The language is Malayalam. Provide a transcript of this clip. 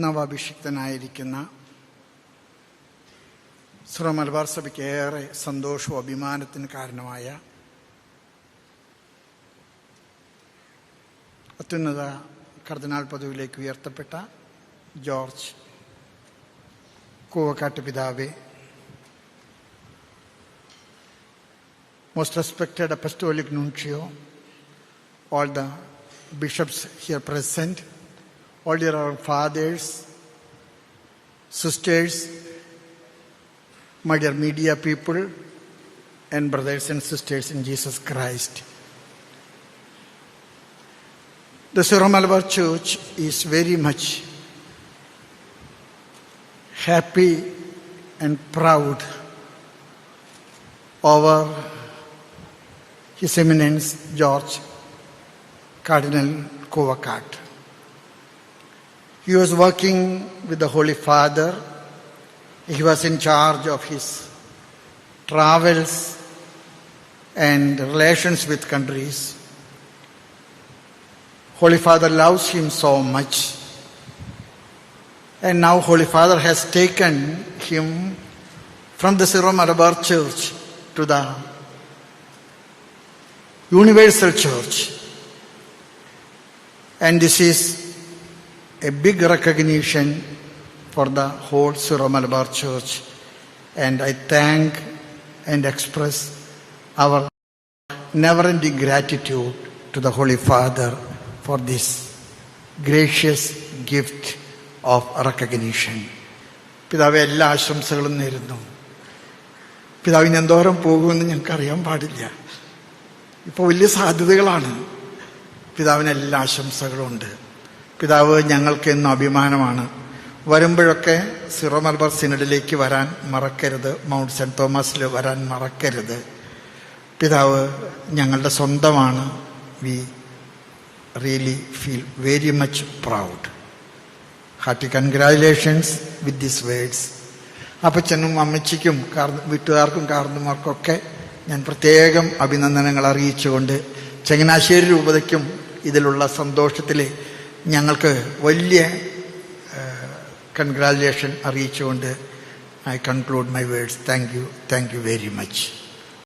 നവാഭിഷിക്തനായിരിക്കുന്ന സിറോ മലബാർ സഭയ്ക്ക് ഏറെ സന്തോഷവും അഭിമാനത്തിന് കാരണമായ അത്യുന്നത കർദിനാൾ പദവിയിലേക്ക് ഉയർത്തപ്പെട്ട ജോർജ് കൂവക്കാട്ട് പിതാവേ, most respected apostolic nuncio, all the bishops here present, all dear our fathers, sisters, my dear media people, and brothers and sisters in Jesus Christ. The Syro Malabar Church is very much happy and proud over His Eminence George Cardinal Kovakat. He was working with the Holy Father. He was in charge of his travels and relations with countries. Holy Father loves him so much. And now Holy Father has taken him from the Syro Malabar Church to the Universal Church. And this is a big recognition for the whole Syro Malabar Church. And I thank and express our never-ending gratitude to the Holy Father for this gracious gift of recognition. പിതാവെ, എല്ലാ ആശംസകളും നേരുന്നു. പിതാവിന് എന്തോരം പോകുമെന്ന് ഞങ്ങൾക്കറിയാൻ പാടില്ല. ഇപ്പോൾ വലിയ സാധ്യതകളാണ്. പിതാവിന് എല്ലാ ആശംസകളുണ്ട്. പിതാവ് ഞങ്ങൾക്ക് എന്നും അഭിമാനമാണ്. വരുമ്പോഴൊക്കെ സിറോ മലബാർ സിനഡിലേക്ക് വരാൻ മറക്കരുത്. മൗണ്ട് സെൻറ് തോമസിൽ വരാൻ മറക്കരുത്. പിതാവ് ഞങ്ങളുടെ സ്വന്തമാണ്. V really feel very much proud. Hearty congratulations with this words. അപ്പച്ചനും അമ്മച്ചിക്കും വീട്ടുകാർക്കും കാർന്നുമാർക്കൊക്കെ ഞാൻ പ്രത്യേകം അഭിനന്ദനങ്ങൾ അറിയിച്ചുകൊണ്ട് ചങ്ങനാശ്ശേരി രൂപതയ്ക്കും ഇതിലുള്ള സന്തോഷത്തിൽ ഞങ്ങൾക്ക് വലിയ കൺഗ്രാജുലേഷൻ അറിയിച്ചുകൊണ്ട് I conclude my words. Thank you very much.